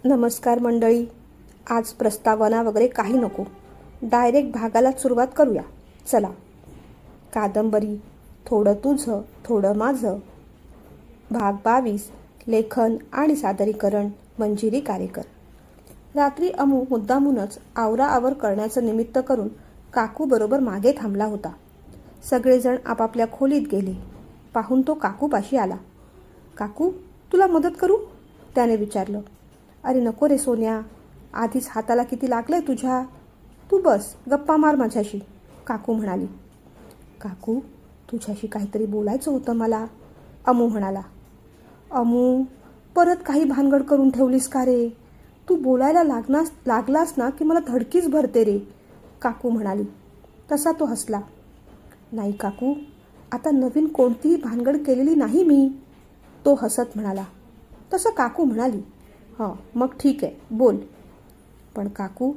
नमस्कार मंडळी. आज प्रस्तावना वगैरे काही नको, डायरेक्ट भागाला सुरुवात करूया. चला. कादंबरी थोडं तुझं थोडं माझं, भाग 22. लेखन आणि सादरीकरण मंजिरी कारेकर. रात्री अमू मुद्दामूनच आवराआवर करण्याचं निमित्त करून काकू बरोबर मागे थांबला होता. सगळेजण आपापल्या खोलीत गेले. पाहून तो काकूपाशी आला. काकू, तुला मदत करू? त्याने विचारलं. अरे नको रे सोन्या, आधीच हाताला किती लागलंय तुझ्या. तू बस गप्पा मार माझ्याशी, काकू म्हणाली. काकू, तुझ्याशी काहीतरी बोलायचं होतं मला, अमू म्हणाला. अमू, परत काही भानगड करून ठेवलीस का रे? तू बोलायला लागलास ना की मला धडकीच भरते रे, काकू म्हणाली. तसा तो हसला. नाही काकू, आता नवीन कोणतीही भानगड केलेली नाही मी, तो हसत म्हणाला. तसं काकू म्हणाली. हां मग ठीक आहे, बोल. पण काकू,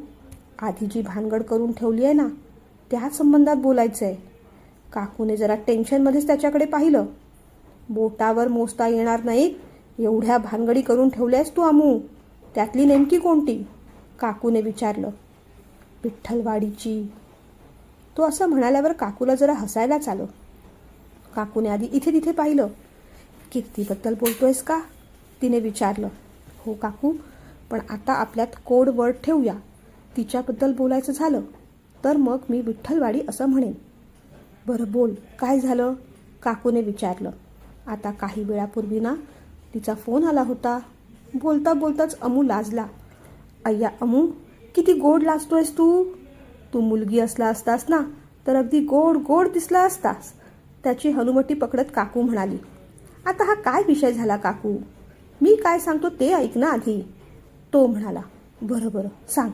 आधी जी भानगड करून ठेवली आहे ना, त्या संबंधात बोलायचं आहे. काकूने जरा टेन्शनमध्येच त्याच्याकडे पाहिलं. बोटावर मोजता येणार नाहीत एवढ्या भानगडी करून ठेवल्यास तू अमू. त्यातली नेमकी कोणती, काकूने विचारलं. विठ्ठलवाडीची, तो असं म्हणाल्यावर काकूला जरा हसायलाच आलं. काकूने आधी इथे तिथे पाहिलं. कीर्तीबद्दल बोलतोयस का, तिने विचारलं. हो काकू, पण आता आपल्यात कोड वर्ड ठेवूया. तिच्याबद्दल बोलायचं झालं तर मग मी विठ्ठलवाडी असं म्हणेन. बरं बोल, काय झालं, काकूने विचारलं. आता काही वेळापूर्वी ना तिचा फोन आला होता. बोलता बोलताच अमू लाजला. अय्या अमू, किती गोड लाजतोयस तू. तू मुलगी असला असतास ना तर अगदी गोड गोड दिसला असतास, त्याची हनुमटी पकडत काकू म्हणाली. आता हा काय विषय झाला काकू, मी काय सांगतो ते ऐक ना आधी, तो म्हणाला. बरं बरं सांग.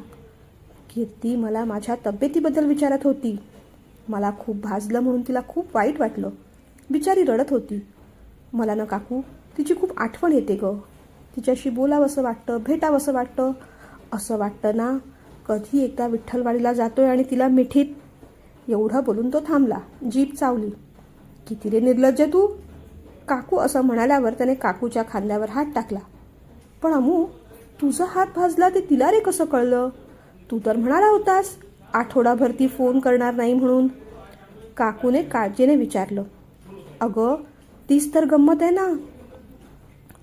कीर्ती मला माझ्या तब्येतीबद्दल विचारत होती. मला खूप भाजलं म्हणून तिला खूप वाईट वाटलं. बिचारी रडत होती. मला ना काकू तिची खूप आठवण येते ग. तिच्याशी बोलावंसं वाटतं, भेटावंसं वाटतं. असं वाटतं ना कधी एकदा विठ्ठलवाडीला जातोय आणि तिला मिठीत. एवढं बोलून तो थांबला. जीभ चावली. किती रे निर्लज्ज तू, काकू असं म्हणाल्यावर त्याने काकूच्या खांद्यावर हात टाकला. पण अमू, तुझा हात भाजला ते तिला रे कसं कळलं? तू तर म्हणाला होतास आठवडाभर ती फोन करणार नाही म्हणून, काकूने काळजीने विचारलं. अगं, तीच तर गंमत आहे ना.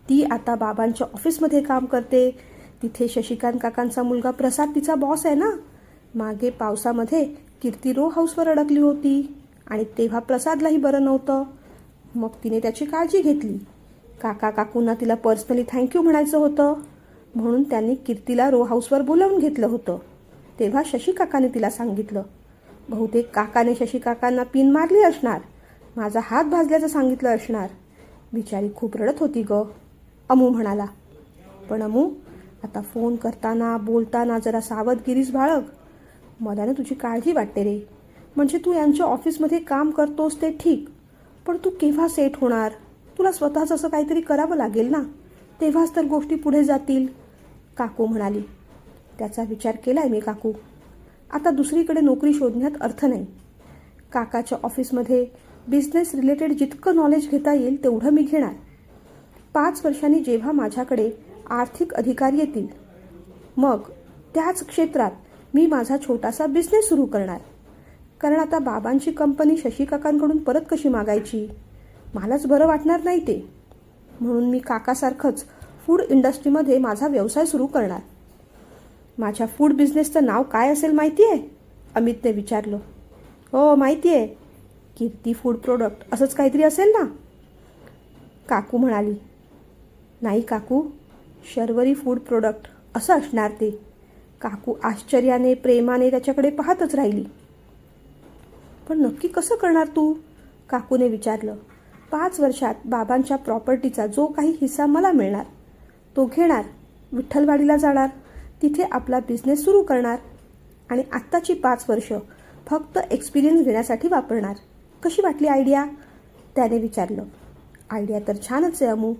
ती आता बाबांच्या ऑफिसमध्ये काम करते. तिथे शशिकांत काकांचा मुलगा प्रसाद तिचा बॉस आहे ना. मागे पावसामध्ये कीर्ती रो हाऊसवर अडकली होती आणि तेव्हा प्रसादलाही बरं नव्हतं. मग तिने त्याची काळजी घेतली. काकूंना तिला पर्सनली थँक्यू म्हणायचं होतं म्हणून त्यांनी कीर्तीला रो हाऊसवर बोलावून घेतलं होतं. तेव्हा शशी काकाने तिला सांगितलं. बहुतेक काकाने शशी काकांना पिन मारली असणार, माझा हात भाजल्याचं सांगितलं असणार. बिचारी खूप रडत होती ग, अमू म्हणाला. पण अमू, आता फोन करताना बोलताना जरा सावधगिरीच बाळग. मला ना तुझी काळजी वाटते रे. म्हणजे तू यांच्या ऑफिसमध्ये काम करतोस ते ठीक, पण तू केव्हा सेट होणार? तुला स्वतःच असं काहीतरी करावं लागेल ना, तेव्हाच तर गोष्टी पुढे जातील, काकू म्हणाली. त्याचा विचार केलाय मी काकू. आता दुसरीकडे नोकरी शोधण्यात अर्थ नाही. काकाच्या ऑफिसमध्ये बिझनेस रिलेटेड जितकं नॉलेज घेता येईल तेवढं मी घेणार. 5 वर्षांनी जेव्हा माझ्याकडे आर्थिक अधिकार येतील, मग त्याच क्षेत्रात मी माझा छोटासा बिझनेस सुरू करणार. कारण आता बाबांची कंपनी शशी काकांकडून परत कशी मागायची, मलाच बरं वाटणार नाही ते. म्हणून मी काकासारखंच फूड इंडस्ट्रीमध्ये माझा व्यवसाय सुरू करणार. माझ्या फूड बिझनेसचं नाव काय असेल माहिती आहे, अमितने विचारलं. हो माहिती आहे, कीर्ती फूड प्रोडक्ट असंच काहीतरी असेल ना, काकू म्हणाली. नाही काकू, शर्वरी फूड प्रोडक्ट असं असणार ते. काकू आश्चर्याने प्रेमाने त्याच्याकडे पाहतच राहिली. पण नक्की कसं करणार तू, काकूने विचारलं. 5 वर्षात बाबांच्या प्रॉपर्टीचा जो काही हिस्सा मला मिळणार तो घेणार, विठ्ठलवाडीला जाणार, तिथे आपला बिझनेस सुरू करणार आणि आत्ताची 5 वर्ष फक्त एक्सपिरियन्स घेण्यासाठी वापरणार. कशी वाटली आयडिया, त्याने विचारलं. आयडिया तर छानच आहे अमू,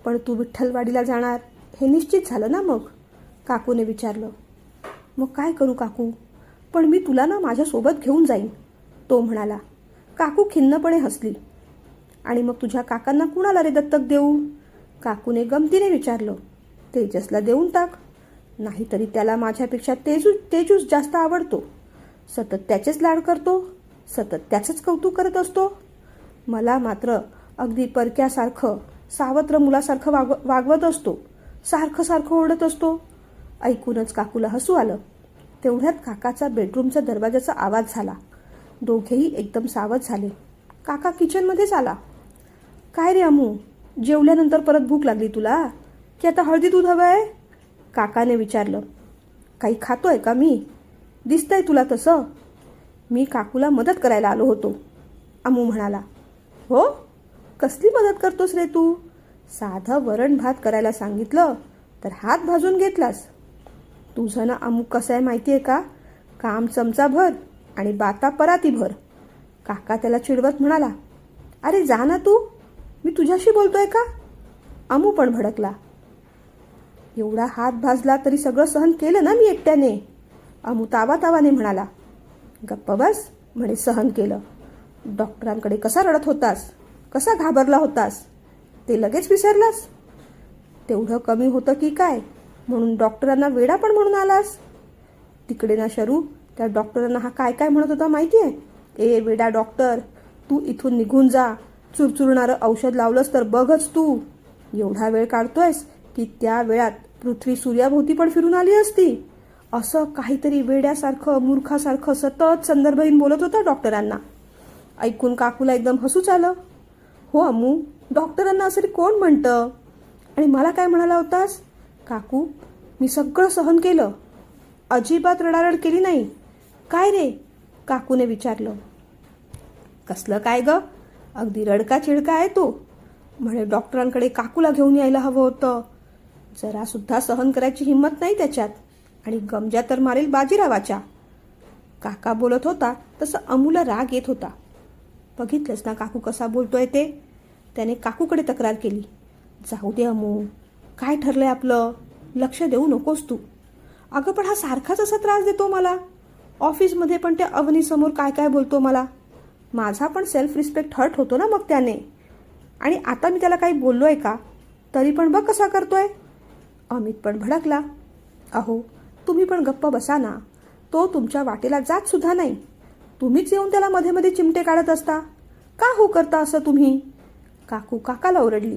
पण तू विठ्ठलवाडीला जाणार हे निश्चित झालं ना मग, काकूने विचारलं. मग काय करू काकू, पण मी तुला ना माझ्यासोबत घेऊन जाईन, तो म्हणाला. काकू खिन्नपणे हसली. आणि मग तुझ्या काकांना कुणाला रे दत्तक देऊ, काकूने गमतीने विचारलं. तेजसला देऊन टाक. नाहीतरी त्याला माझ्यापेक्षा तेजूस जास्त आवडतो. सतत त्याचेच लाड करतो, सतत त्याचंच कौतुक करत असतो. मला मात्र अगदी परक्यासारखं, सावत्र मुलासारखं वागवत असतो. सारखं सारखं ओरडत असतो. ऐकूनच काकूला हसू आलं. तेवढ्यात काकाचा बेडरूमचा दरवाजाचा आवाज झाला. दोघेही एकदम सावध झाले. काका किचनमध्येच आला. काय रे अमू, जेवल्यानंतर परत भूक लागली तुला की आता हळदी दूध हवं आहे? काकाने विचारलं. काही खातोय का मी? दिसतंय तुला तसं. मी काकूला मदत करायला आलो होतो, अमू म्हणाला. हो, कसली मदत करतोस रे तू? साधं वरण भात करायला सांगितलं तर हात भाजून घेतलास. तुझं ना अमू कसं आहे माहिती आहे का? काम चमचाभर आणि बाता परातीभर. काका त्याला चिडवत म्हणाला. अरे जा ना तू, मी तुझ्याशी बोलतोय का? अमू पण भडकला. एवढा हात भाजला तरी सगळं सहन केलं ना मी एकट्याने, अमू तावातावाने म्हणाला. गप्प बस म्हणे, सहन केलं. डॉक्टरांकडे कसा रडत होतास, कसा घाबरला होतास, ते लगेच विसरलास? तेवढं कमी होतं की काय म्हणून डॉक्टरांना वेडा पण म्हणून आलास? तिकडे ना शरू, त्या डॉक्टरांना हा काय काय म्हणत होता माहिती आहे? ए वेडा डॉक्टर, तू इथून निघून जा. चुरचुरणारं औषध लावलंस तर बघच तू. एवढा वेळ काढतोयस की त्या वेळात पृथ्वी सूर्याभोवती पण फिरून आली असती. असं काहीतरी वेड्यासारखं, मूर्खासारखं सतत संदर्भहीन बोलत होता डॉक्टरांना. ऐकून काकूला एकदम हसूच आलं. हो अमू, डॉक्टरांना असं कोण म्हणतं? आणि मला काय म्हणाला होतास? काकू, मी सगळं सहन केलं, अजिबात रडारड केली नाही. काय रे? काकूने विचारलं. कसलं काय ग? अगदी रडका चिडका आहे तो. म्हणे डॉक्टरांकडे काकूला घेऊन यायला हवं होतं. जरासुद्धा सहन करायची हिंमत नाही त्याच्यात. आणि गमजा तर मारेल बाजीरावाच्या. काका बोलत होता तसं अमूला राग येत होता. बघितलंस ना काकू कसा बोलतोय ते? त्याने काकूकडे तक्रार केली. जाऊ दे अमू, काय ठरलंय आपलं, लक्ष देऊ नकोस तू. अगं पण हा सारखाच असा त्रास देतो मला. ऑफिसमध्ये पण त्या अवनीसमोर काय काय बोलतो मला. माझा पण सेल्फ रिस्पेक्ट हर्ट होतो ना मग त्याने. आणि आता मी त्याला काही बोललोय का? तरी पण बघ कसा करतोय. अमित पण भडकला. अहो, तुम्ही पण गप्प बसा ना. तो तुमच्या वाटेला जात सुद्धा नाही. तुम्हीच येऊन त्याला मध्ये मध्ये चिमटे काढत असता. का हो करता असं तुम्ही? काकू काकाला ओरडली.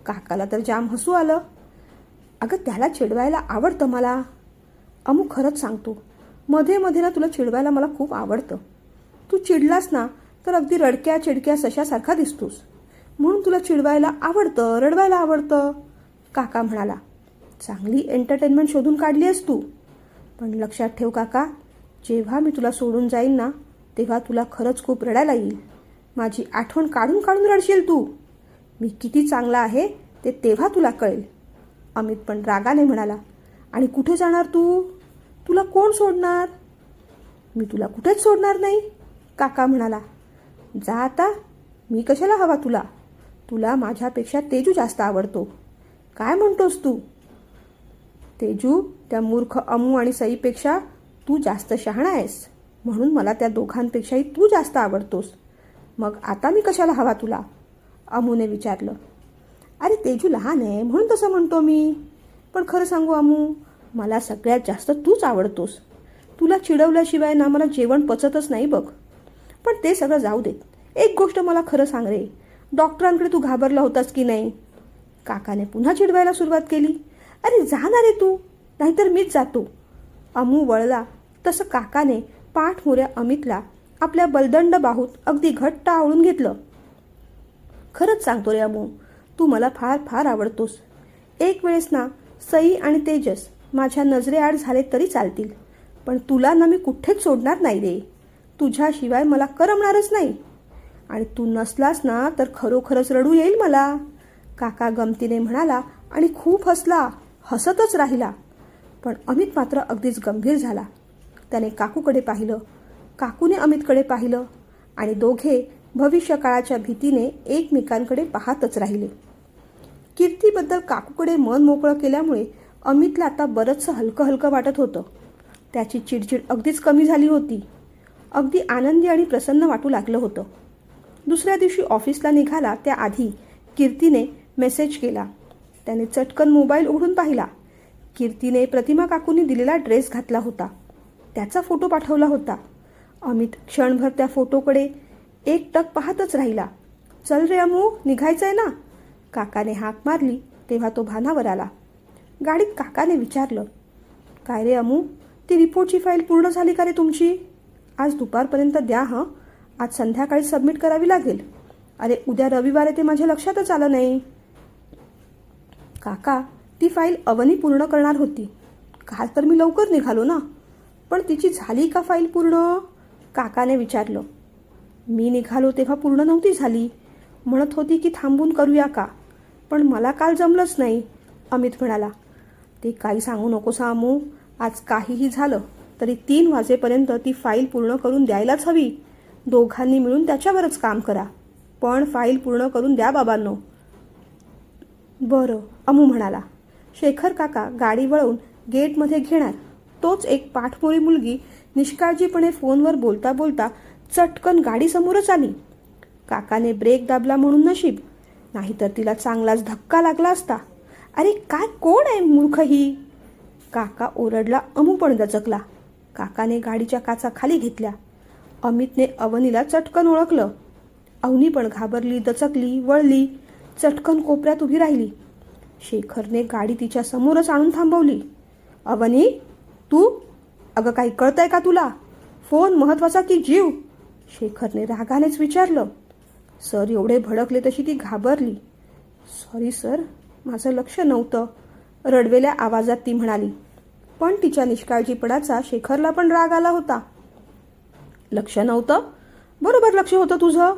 काकाला तर जाम हसू आलं. अगं त्याला चिडवायला आवडतं मला. अमू खरंच सांगतो, मध्ये मध्ये ना तुला चिडवायला मला खूप आवडतं. तू चिडलास ना तर अगदी रडक्या चिडक्या सशासारखा दिसतोस. म्हणून तुला चिडवायला आवडतं, रडवायला आवडतं, काका म्हणाला. चांगली एंटरटेनमेंट शोधून काढली आहेस तू. पण लक्षात ठेव काका, जेव्हा मी तुला सोडून जाईन ना तेव्हा तुला खरंच खूप रडायला येईल. माझी आठवण काढून काढून रडशील तू. मी किती चांगला आहे ते तेव्हा तुला कळेल. अमित पण रागाने म्हणाला. आणि कुठे जाणार तू? तुला कोण सोडणार? मी तुला कुठेच सोडणार नाही, काका म्हणाला. जा आता, मी कशाला हवा तुला? तुला माझ्यापेक्षा तेजू जास्त आवडतो. काय म्हणतोस तू? तेजू, त्या मूर्ख अमू आणि सईपेक्षा तू जास्त शहाणा आहेस, म्हणून मला त्या दोघांपेक्षाही तू जास्त आवडतोस. मग आता मी कशाला हवा तुला? अमूने विचारलं. अरे तेजू लहान आहे म्हणून तसं म्हणतो मी. पण खरं सांगू अमू, मला सगळ्यात जास्त तूच आवडतोस. तुला चिडवल्याशिवाय ना मला जेवण पचतच नाही बघ. पण ते सगळं जाऊ देत. एक गोष्ट मला खरं सांग रे, डॉक्टरांकडे तू घाबरला होतास की नाही? काकाने पुन्हा चिडवायला सुरुवात केली. अरे जा ना रे तू, नाहीतर मीच जातो. अमू वळला तसं काकाने पाठमोऱ्या अमितला आपल्या बलदंड बाहूत अगदी घट्ट आवळून घेतलं. खरंच सांगतो रे अमू, तू मला फार फार आवडतोस. एक वेळेस ना सई आणि तेजस माझ्या नजरेआड झाले तरी चालतील, पण तुला ना मी कुठेच सोडणार नाही रे. तुझ्याशिवाय मला करमणारच नाही. आणि तू नसलास ना तर खरोखरच रडू येईल मला, काका गमतीने म्हणाला आणि खूप हसला. हसतच राहिला. पण अमित मात्र अगदीच गंभीर झाला. त्याने काकूकडे पाहिलं, काकूने अमितकडे पाहिलं आणि दोघे भविष्यकाळाच्या भीतीने एकमेकांकडे पाहतच राहिले. कीर्तीबद्दल काकूकडे मन मोकळं केल्यामुळे अमितला आता बरंचसं हलकं हलकं वाटत होतं. त्याची चिडचिड अगदीच कमी झाली होती. अगदी आनंदी आणि प्रसन्न वाटू लागलं होतं. दुसऱ्या दिवशी ऑफिसला निघाला त्याआधी कीर्तीने मेसेज केला. त्याने चटकन मोबाईल उघडून पाहिला. कीर्तीने प्रतिमा काकूंनी दिलेला ड्रेस घातला होता. त्याचा फोटो पाठवला होता. अमित क्षणभर त्या फोटोकडे एकटक पाहतच राहिला. चल रे अमू, निघायचंय ना. काकाने हाक मारली तेव्हा तो भानावर आला. गाडीत काकाने विचारलं, काय रे अमू, ती रिपोर्टची फाईल पूर्ण झाली का रे तुमची? आज दुपारपर्यंत द्या हं, आज संध्याकाळी सबमिट करावी लागेल. अरे उद्या रविवार आहे ते माझ्या लक्षातच आलं नाही. काका, ती फाईल अवनी पूर्ण करणार होती. काल तर मी लवकर निघालो ना. पण तिची झाली का फाईल पूर्ण? काकाने विचारलं. मी निघालो तेव्हा पूर्ण नव्हती झाली. म्हणत होती की थांबून करूया का, पण मला काल जमलंच नाही. अमित म्हणाला. ते काही सांगू नकोस अमू. आज काहीही झालं तरी 3 वाजेपर्यंत ती फाईल पूर्ण करून द्यायलाच हवी. दोघांनी मिळून त्याच्यावरच काम करा, पण फाईल पूर्ण करून द्या बाबांनो. बरं, अमू म्हणाला. शेखर काका गाडी वळवून गेटमध्ये घेणार तोच एक पाठमोरी मुलगी निष्काळजीपणे फोनवर बोलता बोलता चटकन गाडीसमोरच आली. काकाने ब्रेक दाबला म्हणून नशीब, नाहीतर तिला चांगलाच धक्का लागला असता. अरे काय, कोण आहे मूर्ख ही? काका ओरडला. अमू पण दचकला. काकाने गाडीच्या काचा खाली घेतल्या. अमितने अवनीला चटकन ओळखलं. अवनी पण घाबरली, दचकली, वळली, चटकन कोपऱ्यात उभी राहिली. शेखरने गाडी तिच्या समोरच आणून थांबवली. अवनी, तू? अगं काही कळतंय का तुला? फोन महत्वाचा की जीव? शेखरने रागानेच विचारलं. सर एवढे भडकले तशी ती घाबरली. सॉरी सर, माझं लक्ष नव्हतं, रडवेल्या आवाजात ती म्हणाली. पण तिच्या निष्काळजीपणाचा शेखरला पण राग आला होता. लक्ष नव्हतं? बरोबर लक्ष होतं तुझं.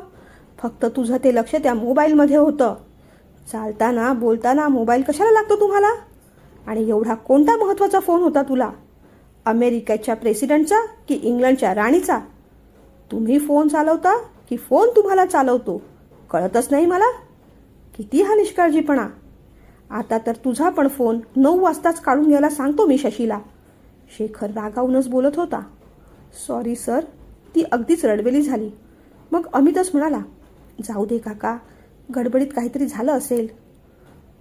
फक्त तुझं ते लक्ष त्या मोबाईलमध्ये होतं. चालताना बोलताना मोबाईल कशाला लागतो तुम्हाला? आणि एवढा कोणता महत्त्वाचा फोन होता तुला? अमेरिकेच्या प्रेसिडेंटचा की इंग्लंडच्या राणीचा? तुम्ही फोन चालवता की फोन तुम्हाला चालवतो? कळतच नाही मला. किती हा निष्काळजीपणा. आता तर तुझा पण फोन 9 वाजताच काढून घ्यायला सांगतो मी शशीला. शेखर रागावूनच बोलत होता. Sorry sir. ती अगदीच रडवेली झाली. मग अमितच म्हणाला, जाऊ दे काका, गडबडीत काहीतरी झालं असेल.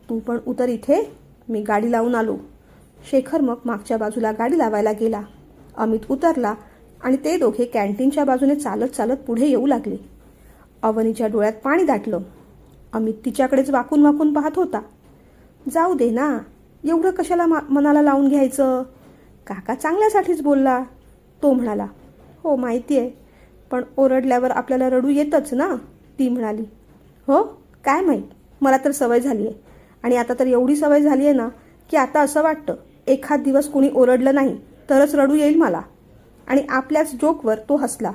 तू पण उतर इथे, मी गाडी लावून आलो. शेखर मग मागच्या बाजूला गाडी लावायला गेला. अमित उतरला आणि ते दोघे कॅन्टीनच्या बाजूने चालत चालत पुढे येऊ लागले. अवनीच्या डोळ्यात पाणी दाटलं. अमित तिच्याकडेच वाकून वाकून पाहत होता. जाऊ दे ना, एवढं कशाला मनाला लावून घ्यायचं? काका चांगल्यासाठीच बोलला. तो म्हणाला. हो माहिती आहे, पण ओरडल्यावर आपल्याला रडू येतच ना. ती म्हणाली. हो, काय माहीत, मला तर सवय झाली आहे. आणि आता तर एवढी सवय झाली आहे ना की आता असं वाटतं एखाद दिवस कोणी ओरडलं नाही तरच रडू येईल मला. आणि आपल्याच जोकवर तो हसला.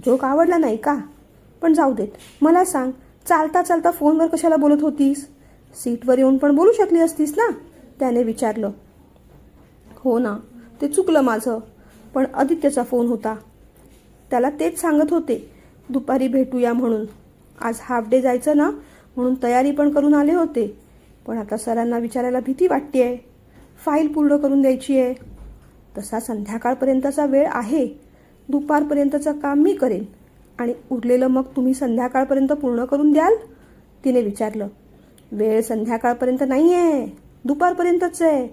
जोक आवडला नाही का? पण जाऊ देत. मला सांग, चालता चालता फोनवर कशाला बोलत होतीस? सीटवर येऊन पण बोलू शकली असतीस ना, त्याने विचारलं. हो ना, ते चुकलं माझं. पण आदित्यचा फोन होता. त्याला तेच सांगत होते, दुपारी भेटूया म्हणून. आज हाफ डे जायचं ना, म्हणून तयारी पण करून आले होते. पण आता सरांना विचारायला भीती वाटतेय. फाईल पूर्ण करून द्यायची आहे. तसा संध्याकाळपर्यंतचा वेळ आहे. दुपारपर्यंतचं काम मी करेन आणि उरलेलं मग तुम्ही संध्याकाळपर्यंत पूर्ण करून द्याल, तिने विचारलं. वेळ संध्याकाळपर्यंत नाही आहे, दुपारपर्यंतच आहे.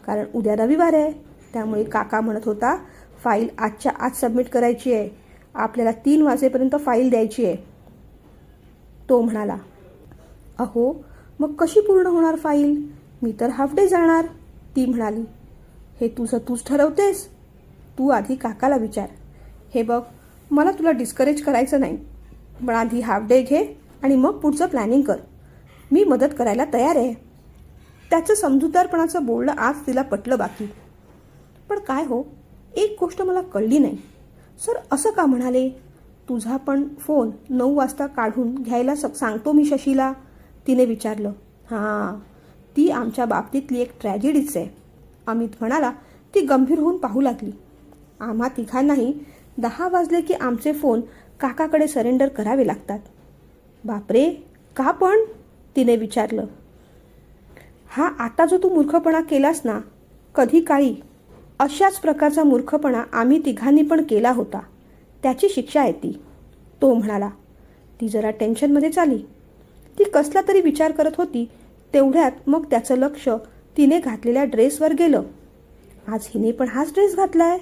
कारण उद्या रविवार आहे. त्यामुळे काका म्हणत होता फाईल आजच्या आज सबमिट करायची आहे. आपल्याला 3 वाजेपर्यंत फाईल द्यायची आहे. तो म्हणाला. अहो, मग कशी पूर्ण होणार फाईल? मी तर हाफ डे जाणार, ती म्हणाली. हे तुझं तूच ठरवतेस. तू आधी काकाला विचार. हे बघ, मला तुला डिस्करेज करायचं नाही, पण आधी हाफ डे घे आणि मग पुढचं प्लॅनिंग कर. मी मदत करायला तयार आहे. त्याचं समजूतदारपणाचं बोलणं आज तिला पटलं बाकी. पण काय हो, एक गोष्ट मला कळली नाही. सर असं का म्हणाले? तुझा पण फोन 9 वाजता काढून घ्यायला सांगतो मी शशीला, तिने विचारलं. हां, ती आमच्या बाबतीतली एक ट्रॅजेडीच आहे, अमित म्हणाला. ती गंभीर होऊन पाहू लागली. आम्हा तिघांनाही 10 वाजले की आमचे फोन काकाकडे सरेंडर करावे लागतात. बापरे, का पण? तिने विचारलं. हा आता जो तू मूर्खपणा केलास ना, कधी काळी अशाच प्रकारचा मूर्खपणा आम्ही तिघांनी पण केला होता. त्याची शिक्षा आहे ती, तो म्हणाला. ती जरा टेन्शनमध्ये चाली. ती कसला तरी विचार करत होती तेवढ्यात मग त्याचं लक्ष तिने घातलेल्या ड्रेसवर गेलं. आज हिने पण हाच ड्रेस घातलाय.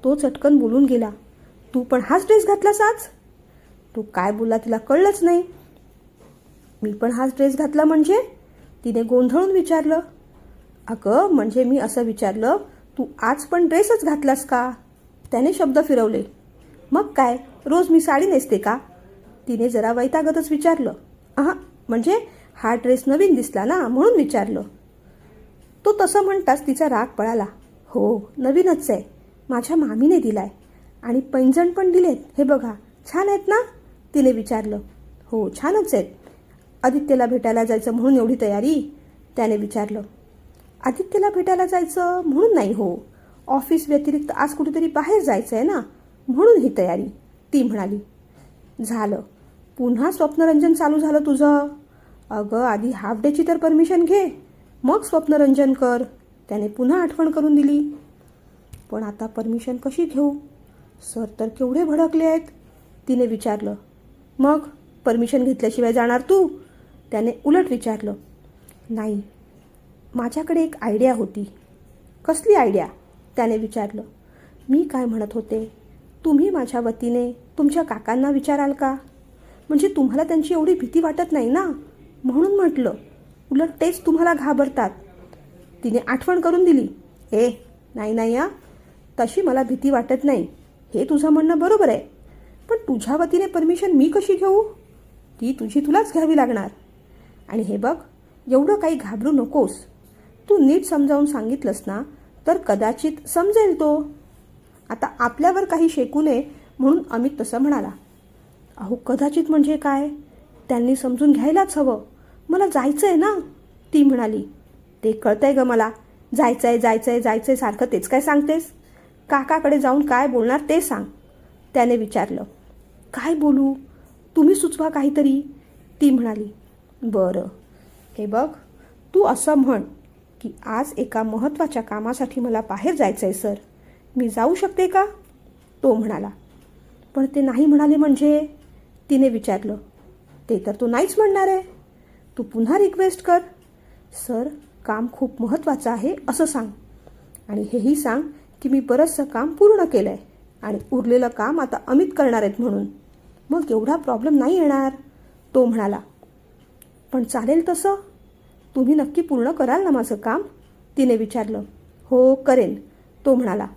तो चटकन बोलून गेला, तू पण हाच ड्रेस घातलास आज? तो काय बोलला तिला कळलंच नाही. मी पण हाच ड्रेस घातला म्हणजे? तिने गोंधळून विचारलं. अगं म्हणजे मी असं विचारलं, तू आज पण ड्रेसच घातलास का? त्याने शब्द फिरवले. मग काय, रोज मी साडी नेसते का? तिने जरा वैतागतच विचारलं. म्हणजे हा ड्रेस नवीन दिसला ना म्हणून विचारलं. तो तसं म्हणताच तिचा राग पळाला. हो नवीनच आहे, माझ्या मामीने दिलाय आणि पैंजण पण दिलेत, हे बघा छान आहेत ना? तिने विचारलं. हो छानच आहेत. आदित्यला भेटायला जायचं म्हणून एवढी तयारी? त्याने विचारलं. आदित्यला भेटायला जायचं म्हणून नाही हो, ऑफिस व्यतिरिक्त आज कुठेतरी बाहेर जायचं आहे ना म्हणून ही तयारी, ती म्हणाली. झालं, पुन्हा स्वप्नरंजन चालू झालं तुझं. अगं आधी हाफ डेची तर परमिशन घे, मग स्वप्नरंजन कर, त्याने पुन्हा आठवण करून दिली. पण आता परमिशन कशी घेऊ? सर तर केवढे भडकले आहेत, तिने विचारलं. मग परमिशन घेतल्याशिवाय जाणार तू? त्याने उलट विचारलं. नाही, माझ्याकडे एक आयडिया होती. कसली आयडिया? त्याने विचारलं. मी काय म्हणत होते, तुम्ही माझ्या वतीने तुमच्या काकांना विचाराल का? म्हणजे तुम्हाला त्यांची एवढी भीती वाटत नाही ना म्हणून म्हटलं. उलट तेच तुम्हाला घाबरतात. तिने आठवण करून दिली. नाही नाही तशी मला भीती वाटत नाही, हे तुझं म्हणणं बरोबर आहे. पण तुझ्या वतीने परमिशन मी कशी घेऊ? ती तुलाच घ्यावी लागणार. आणि हे बघ, एवढं काही घाबरू नकोस. तू नीट समजावून सांगितलंस ना तर कदाचित समजेल तो. आता आपल्यावर काही शेकू नये म्हणून अमित तसं म्हणाला. अहो कदाचित म्हणजे काय? त्यांनी समजून घ्यायलाच हवं. मला जायचं आहे ना, ती म्हणाली. ते कळतंय ग मला, जायचंय सारखं तेच काय सांगतेस? काकाकडे जाऊन काय बोलणार ते सांग, त्याने विचारलं. काय बोलू? तुम्ही सुचवा काहीतरी, ती म्हणाली. बरं, हे बघ, तू असं म्हण की आज एका महत्त्वाच्या कामासाठी मला बाहेर जायचं आहे सर, मी जाऊ शकते का? तो म्हणाला. पण ते नाही म्हणाले म्हणजे? तिने विचारलं. ते तर तो नाहीच म्हणणार आहे. तू पुन्हा रिक्वेस्ट कर. सर काम खूप महत्त्वाचं आहे असं सांग, आणि हेही सांग की मी बरंचसं काम पूर्ण केलं आहे आणि उरलेलं काम आता अमित करणार आहेत म्हणून. मग एवढा प्रॉब्लेम नाही येणार, तो म्हणाला. पण चालेल तसं? तुम्ही नक्की पूर्ण कराल ना माझं काम, तिने विचारलं. हो करेन, तो म्हणाला.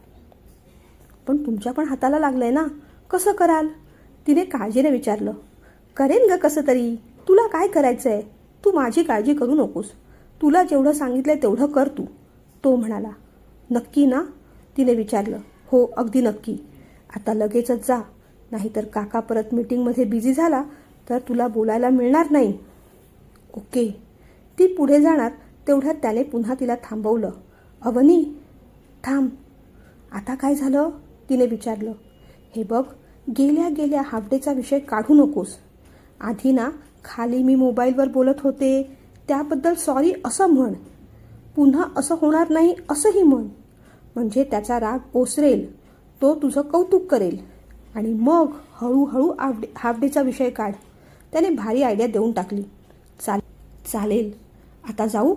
पण तुमच्या पण हाताला लागलंय ना, कसं कराल, तिने काळजीने विचारलं. करेन ग कसं तरी, तुला काय करायचं आहे, तू माझी काळजी करू नकोस, तुला जेवढं सांगितलंय तेवढं कर तू, तो म्हणाला. नक्की ना, तिने विचारलं. हो अगदी नक्की, आता लगेचच जा, नाहीतर काका परत मीटिंगमध्ये बिझी झाला तर तुला बोलायला मिळणार नाही. ओके, ती पुढे जाणार तेवढ्यात त्याने पुन्हा तिला थांबवलं. अवनी थांब. आता काय झालं, तिने विचारलं. हे बघ, गेल्या हाफ डेचा विषय काढू नकोस. आधी ना खाली मी मोबाईलवर बोलत होते त्याबद्दल सॉरी असं म्हण. पुन्हा असं होणार नाही असंही म्हण, म्हणजे त्याचा राग ओसरेल, तो तुझं कौतुक करेल. आणि मग हळूहळू हाफ डेचा विषय काढ. त्याने भारी आयडिया देऊन टाकली. चालेल, आता जाऊ,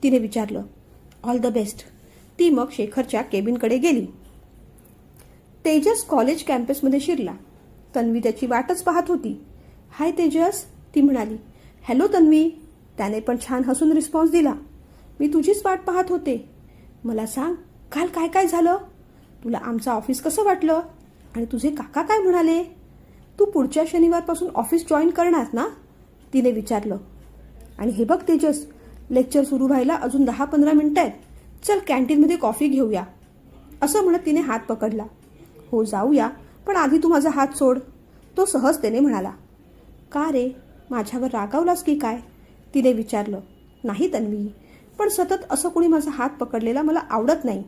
तिने विचारलं. All the best. ती मग शेखरच्या केबिनकडे गेली. तेजस कॉलेज कॅम्पसमध्ये शिरला. तन्वी त्याची वाटच पाहत होती. हाय तेजस, ती म्हणाली. हॅलो तन्वी, त्याने पण छान हसून रिस्पॉन्स दिला. मी तुझीच वाट पाहत होते. मला सांग, काल काय काय झालं? तुला आमचं ऑफिस कसं वाटलं? आणि तुझे काका काय म्हणाले? तू पुढच्या शनिवारपासून ऑफिस जॉईन करणार ना, तिने विचारलं. आणि हे बघ तेजस, लेक्चर सुरू व्हायला अजून 10-15 मिनिटं आहेत. चल कॅन्टीनमध्ये कॉफी घेऊया, असं म्हणत तिने हात पकडला. हो जाऊया, पण आधी तू माझा हात सोड, तो सहजतेने म्हणाला. का रे, माझ्यावर रागावलास की काय, तिने विचारलं. नाही तन्वी, पण सतत असं कोणी माझा हात पकडलेला मला आवडत नाही,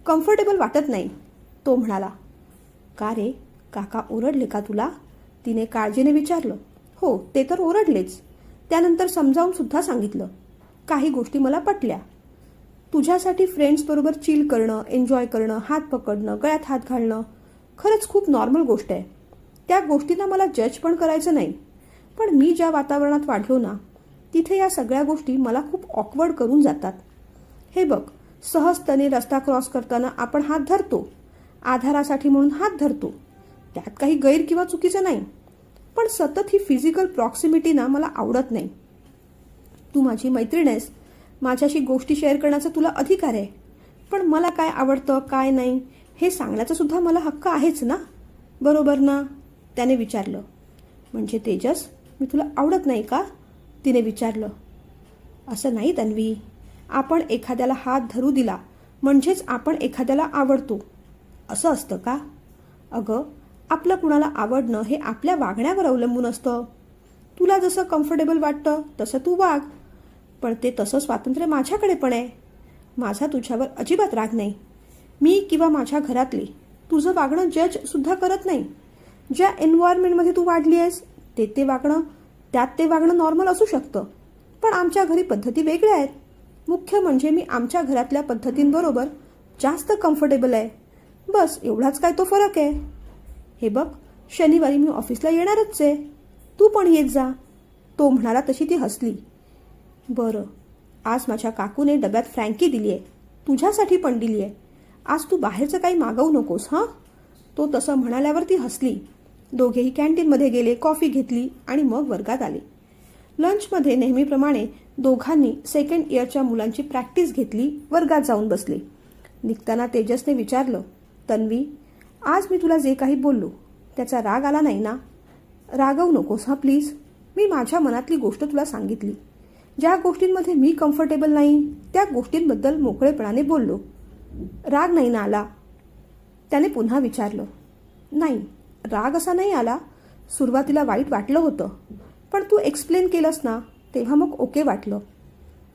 कम्फर्टेबल वाटत नाही, तो म्हणाला. का रे, काका ओरडले का तुला, तिने काळजीने विचारलं. हो ते तर ओरडलेच, त्यानंतर समजावून सुद्धा सांगितलं. काही गोष्टी मला पटल्या. तुझ्यासाठी फ्रेंड्सबरोबर चिल करणं, एन्जॉय करणं, हात पकडणं, गळ्यात हात घालणं खरंच खूप नॉर्मल गोष्ट आहे. त्या गोष्टींना मला जज पण करायचं नाही. पण मी ज्या वातावरणात वाढलो ना, तिथे या सगळ्या गोष्टी मला खूप ऑकवर्ड करून जातात. हे बघ, सहजतेने रस्ता क्रॉस करताना आपण हात धरतो, आधारासाठी म्हणून हात धरतो, त्यात काही गैर किंवा चुकीचं नाही. पण सतत ही फिजिकल प्रॉक्सिमिटी ना मला आवडत नाही. तू माझी मैत्रीण आहेस, माझ्याशी गोष्टी शेअर करण्याचा तुला अधिकार आहे, पण मला काय आवडतं काय नाही हे सांगण्याचा सुद्धा मला हक्क आहेच ना, बरोबर ना? त्याने विचारलं. म्हणजे तेजस, मी तुला आवडत नाही का? तिने विचारलं. असं नाही तन्वी, आपण एखाद्याला हात धरू दिला म्हणजेच आपण एखाद्याला आवडतो असं असतं का? अगं, आपलं कुणाला आवडणं हे आपल्या वागण्यावर अवलंबून असतं. तुला जसं कम्फर्टेबल वाटतं तसं तू वाग, पण ते तसं स्वातंत्र्य माझ्याकडे पण आहे. माझा तुझ्यावर अजिबात राग नाही. मी किंवा माझ्या घरातले तुझं वागणं जजसुद्धा करत नाही. ज्या एन्व्हायरमेंटमध्ये तू वाढली आहेस ते वागणं, त्यात ते वागणं नॉर्मल असू शकतं, पण आमच्या घरी पद्धती वेगळ्या आहेत. मुख्य म्हणजे मी आमच्या घरातल्या पद्धतींबरोबर जास्त कम्फर्टेबल आहे. बस एवढाच काय तो फरक आहे. हे बघ, शनिवारी मी ऑफिसला येणारच आहे, तू पण येत जा. तो म्हणाला तशी ती हसली. बरं, आज माझ्या काकूने डब्यात फ्रँकी दिली आहे, तुझ्यासाठी पण दिली आहे. आज तू बाहेरचं काही मागवू नकोस हां. तो तसं म्हणाल्यावर ती हसली. दोघेही कॅन्टीनमध्ये गेले, कॉफी घेतली आणि मग वर्गात आले. लंचमध्ये नेहमीप्रमाणे दोघांनी सेकंड इयरच्या मुलांची प्रॅक्टिस घेतली. वर्गात जाऊन बसले. निघताना तेजसने विचारलं, तन्वी, आज मी तुला जे काही बोललो त्याचा राग आला नाही ना? रागवू नकोस हां प्लीज. मी माझ्या मनातली गोष्ट तुला सांगितली. ज्या गोष्टींमध्ये मी कम्फर्टेबल नाही त्या गोष्टींबद्दल मोकळेपणाने बोललो. राग नाही ना आला? त्याने पुन्हा विचारलं. नाही, राग असा नाही आला. सुरुवातीला वाईट वाटलं होतं, पण तू एक्सप्लेन केलंस ना तेव्हा मग ओके वाटलं.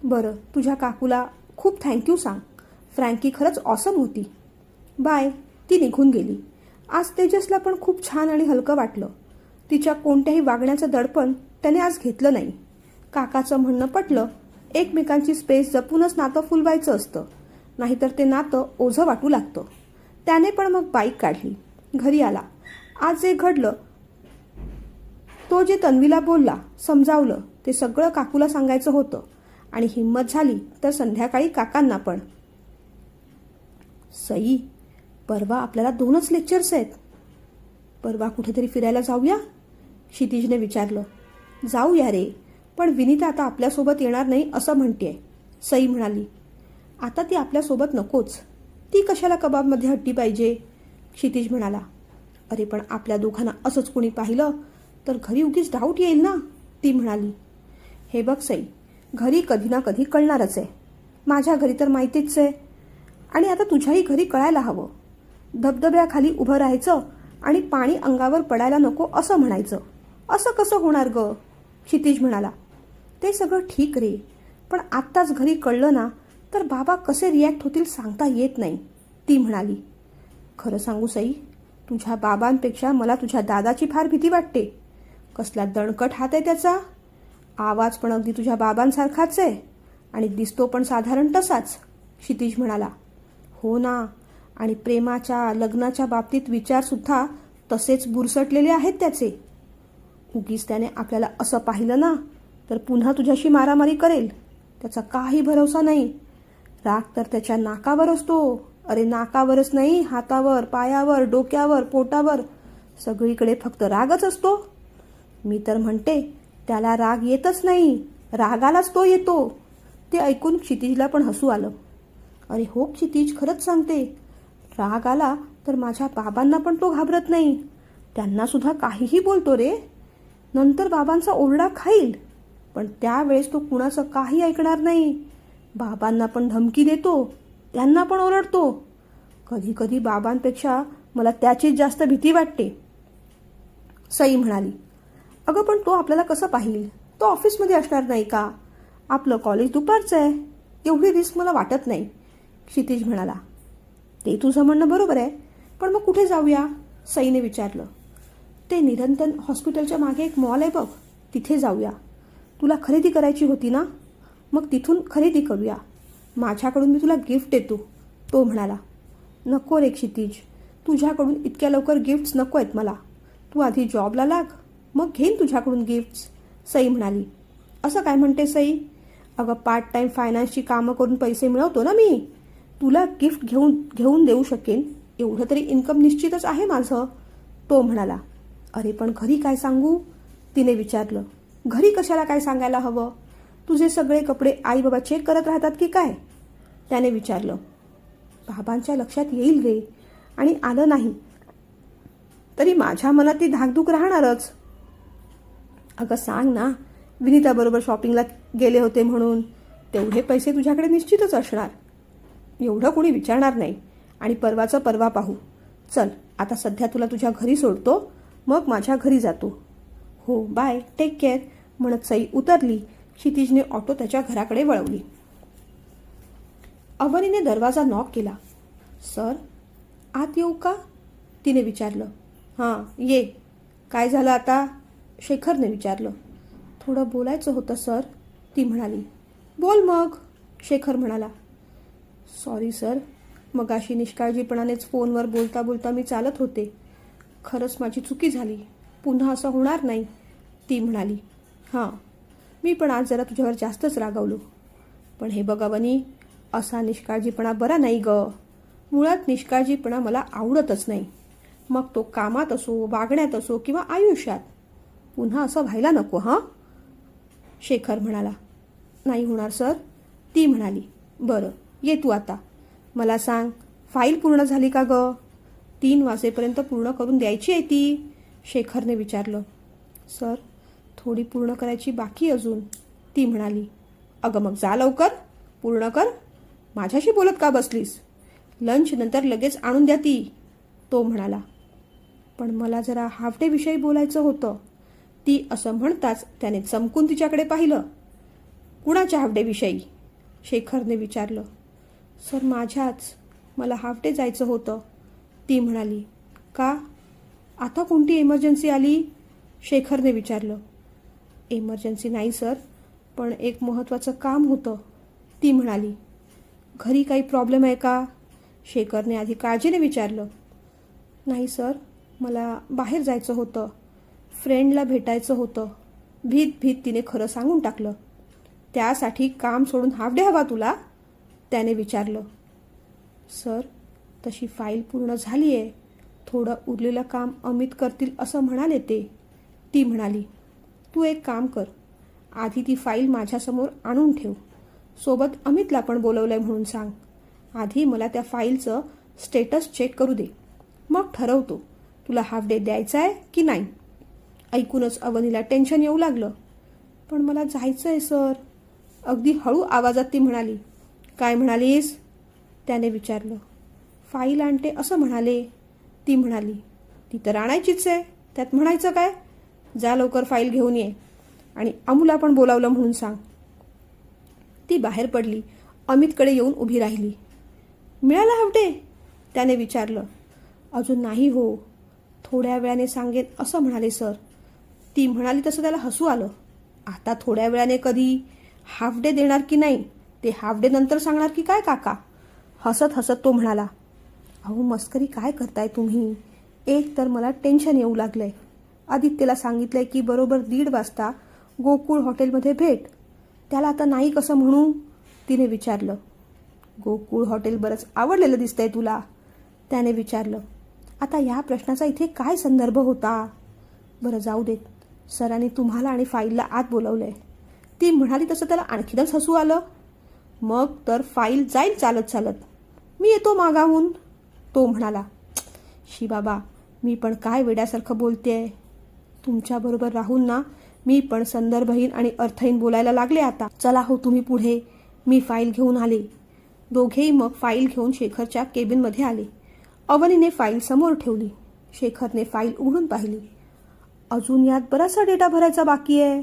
बरं, तुझ्या काकूला खूप थँक्यू सांग. फ्रँकी खरंच ऑसम होती. बाय. ती निघून गेली. आज तेजसला पण खूप छान आणि हलकं वाटलं. तिच्या कोणत्याही वागण्याचं दडपण त्याने आज घेतलं नाही. काकाचं म्हणणं पटलं. एकमेकांची स्पेस जपूनच नातं फुलवायचं असतं, नाहीतर ते नातं ओझं वाटू लागतं. त्याने पण मग बाईक काढली. घरी आला. आज जे घडलं, तो जे तन्वीला बोलला, समजावलं, ते सगळं काकूला सांगायचं होतं आणि हिंमत झाली तर संध्याकाळी काकांना पण. सई, परवा आपल्याला 2च लेक्चर्स आहेत. परवा कुठेतरी फिरायला जाऊया? क्षितिजने विचारलं. जाऊया रे, पण विनीता आता आपल्यासोबत येणार नाही असं म्हणतेय, सई म्हणाली. आता ती आपल्यासोबत नकोच. ती कशाला कबाबमध्ये हट्टी पाहिजे? क्षितिज म्हणाला. अरे पण आपल्या दोघांना असंच कोणी पाहिलं तर घरी उगीच डाऊट येईल ना, ती म्हणाली. हे बघ सई, घरी कधी ना कधी कळणारच आहे. माझ्या घरी तर माहितीच आहे, आणि आता तुझ्याही घरी कळायला हवं. धबधब्याखाली उभं राहायचं आणि पाणी अंगावर पडायला नको असं म्हणायचं. असं कसं होणार ग? क्षितिज म्हणाला. ते सगळं ठीक रे, पण आत्ताच घरी कळलं ना तर बाबा कसे रिॲक्ट होतील सांगता येत नाही, ती म्हणाली. खरं सांगू सई, तुझ्या बाबांपेक्षा मला तुझ्या दादाची फार भीती वाटते. कसला दणकट हात आहे त्याचा. आवाज पण अगदी तुझ्या बाबांसारखाच आहे आणि दिसतो पण साधारण तसाच, क्षितिज म्हणाला. हो ना, आणि प्रेमाच्या लग्नाच्या बाबतीत विचारसुद्धा तसेच बुरसटलेले आहेत त्याचे. उगीच त्याने आपल्याला असं पाहिलं ना तर पुन्हा तुझ्याशी मारामारी करेल. त्याचा काही भरोसा नाही. राग तर त्याच्या नाकावर असतो. अरे नाकावरच नाही, हातावर, पायावर, डोक्यावर, पोटावर, सगळीकडे फक्त रागच असतो. मी तर म्हणते त्याला राग येतच नाही, रागालाच तो येतो. ते ऐकून क्षितिजला पण हसू आलं. अरे हो क्षितिज, खरंच सांगते, राग आला तर माझ्या बाबांना पण तो घाबरत नाही. त्यांना सुद्धा काहीही बोलतो रे. नंतर बाबांचा ओरडा खाईल, पण त्यावेळेस तो कुणाचं काही ऐकणार नाही. बाबांना पण धमकी देतो, त्यांना पण ओरडतो. कधी कधी बाबांपेक्षा मला त्याचीच जास्त भीती वाटते, सई म्हणाली. अगं पण तो आपल्याला कसं पाहिल? तो ऑफिसमध्ये असणार नाही का? आपलं कॉलेज दुपारचं आहे, एवढी रिस्क मला वाटत नाही, क्षितिज म्हणाला. ते तुझं म्हणणं बरोबर आहे, पण मग कुठे जाऊया? सईने विचारलं. ते निरंतर हॉस्पिटलच्या मागे एक मॉल आहे बघ, तिथे जाऊया. तुला खरेदी करायची होती ना, मग तिथून खरेदी करूया. माझ्याकडून मी तुला गिफ्ट देतो, तो म्हणाला. नको रे क्षितिज, तुझ्याकडून इतक्या लवकर गिफ्ट्स नको आहेत मला. तू आधी जॉबला लाग, मग घेईन तुझ्याकडून गिफ्ट्स, सई म्हणाली. असं काय म्हणते सई? अगं पार्ट टाईम फायनान्सची कामं करून पैसे मिळवतो ना मी. तुला गिफ्ट घेऊन देऊ शकेन एवढं तरी इन्कम निश्चितच आहे माझं. तो म्हणाला. अरे पण घरी काय सांगू? तिने विचारलं. घरी कशाला काय सांगायला हवं? तुझे सगळे कपडे आई बाबा चेक करत राहतात की काय? त्याने विचारलं. बाबांच्या लक्षात येईल रे, आणि आलं नाही तरी माझ्या मनात ती धाकधूक राहणारच. अगं सांग ना, विनिताबरोबर शॉपिंगला गेले होते म्हणून. तेवढे पैसे तुझ्याकडे निश्चितच असणार. एवढं कोणी विचारणार नाही, आणि परवाचं परवा पाहू. चल आता सध्या तुला तुझ्या घरी सोडतो, मग माझ्या घरी जातो. हो बाय, टेक केअर म्हणत सई उतरली. क्षितिजने ऑटो त्याच्या घराकडे वळवली. अवनीने दरवाजा नॉक केला. सर, आत येऊ का? तिने विचारलं. हां ये. काय झालं आता? शेखरने विचारलं. थोडं बोलायचं होतं सर, ती म्हणाली. बोल मग, शेखर म्हणाला. सॉरी सर, मगाशी निष्काळजीपणानेच फोनवर बोलता बोलता मी चालत होते. खरंच माझी चुकी झाली. पुन्हा असं होणार नाही, ती म्हणाली. हां, मी पण आज जरा तुझ्यावर जास्तच रागावलो. पण हे बघ अवनी, असा निष्काळजीपणा बरा नाही ग. मुळात निष्काळजीपणा मला आवडतच नाही. मग तो कामात असो, वागण्यात असो किंवा आयुष्यात. पुन्हा असं व्हायला नको हां, शेखर म्हणाला. नाही होणार सर, ती म्हणाली. बरं ये तू आता. मला सांग, फाईल पूर्ण झाली का ग? 3 वाजेपर्यंत पूर्ण करून द्यायची आहे ती, शेखरने विचारलं. सर, थोडी पूर्ण करायची बाकी अजून, ती म्हणाली. अगं मग जा लवकर, पूर्ण कर. माझ्याशी बोलत का बसलीस? लंच नंतर लगेच आणून द्या ती, तो म्हणाला. पण मला जरा हाफ डे विषयी बोलायचं होतं, ती असं म्हणताच त्याने चमकून तिच्याकडे पाहिलं. कुणाच्या हाफ डे विषयी? शेखरने विचारलं. सर माझ्याच. मला हाफ डे जायचं होतं, ती म्हणाली. का? आता कोणती इमर्जन्सी आली? शेखरने विचारलं. इमर्जन्सी नाही सर, पण एक महत्त्वाचं काम होतं, ती म्हणाली. घरी काही प्रॉब्लेम आहे का? शेखरने आधी काळजीने विचारलं. नाही सर, मला बाहेर जायचं होतं, फ्रेंडला भेटायचं होतं, भीत भीत तिने खरं सांगून टाकलं. त्यासाठी काम सोडून हाफ डे हवा तुला? त्याने विचारलं. सर, तशी फाईल पूर्ण झाली आहे. थोडं उरलेलं काम अमित करतील असं म्हणाले ते, ती म्हणाली. तू एक काम कर, आधी ती फाईल माझ्यासमोर आणून ठेव. सोबत अमितला पण बोलवलंय म्हणून सांग. आधी मला त्या फाईलचं स्टेटस चेक करू दे, मग ठरवतो तुला हाफ डे द्यायचा आहे की नाही. ऐकूनच अवनीला टेन्शन येऊ लागलं. पण मला जायचं आहे सर, अगदी हळू आवाजात ती म्हणाली. काय म्हणालीस? त्याने विचारलं. फाईल आणते असं म्हणाले, ती म्हणाली. ती तर आणायचीच आहे, त्यात म्हणायचं काय? जा लवकर फाईल घेऊन ये, आणि अमूला पण बोलावलं म्हणून सांग. ती बाहेर पडली. अमितकडे येऊन उभी राहिली. मिळाला हाफ डे? त्याने विचारलं. अजून नाही हो, थोड्या वेळाने सांगेन असं म्हणाले सर, ती म्हणाली. तसं त्याला हसू आलं. आता थोड्या वेळाने कधी? हाफ डे देणार की नाही ते हाफ डे नंतर सांगणार की काय काका? हसत हसत तो म्हणाला. अहो मस्करी काय करताय तुम्ही? एक तर मला टेन्शन येऊ लागलंय. आदित्यला सांगितलंय की बरोबर 1:30 वाजता गोकुळ हॉटेलमध्ये भेट. त्याला आता नाही कसं म्हणू, तिने विचारलं. गोकुळ हॉटेल बरंच आवडलेलं दिसतंय तुला, त्याने विचारलं. आता या प्रश्नाचा इथे काय संदर्भ होता? बरं जाऊ देत, सरांनी तुम्हाला आणि फाईलला आत बोलवलंय, ती म्हणाली. तसं त्याला आणखीनच हसू आलं. मग तर फाईल जाईल चालत चालत, मी येतो मागाहून, तो म्हणाला. शी बाबा, मी पण काय वेड्यासारखं बोलतेय. तुमच्याबरोबर राहून ना मी पण संदर्भहीन आणि अर्थहीन बोलायला लागले आता. चला हो तुम्ही पुढे, मी फाईल घेऊन आले. दोघेही मग फाईल घेऊन शेखरच्या केबिनमध्ये आले. अवनीने फाईल समोर ठेवली. शेखरने फाईल उघडून पाहिली. अजून यात बराचसा डेटा भरायचा बाकी आहे,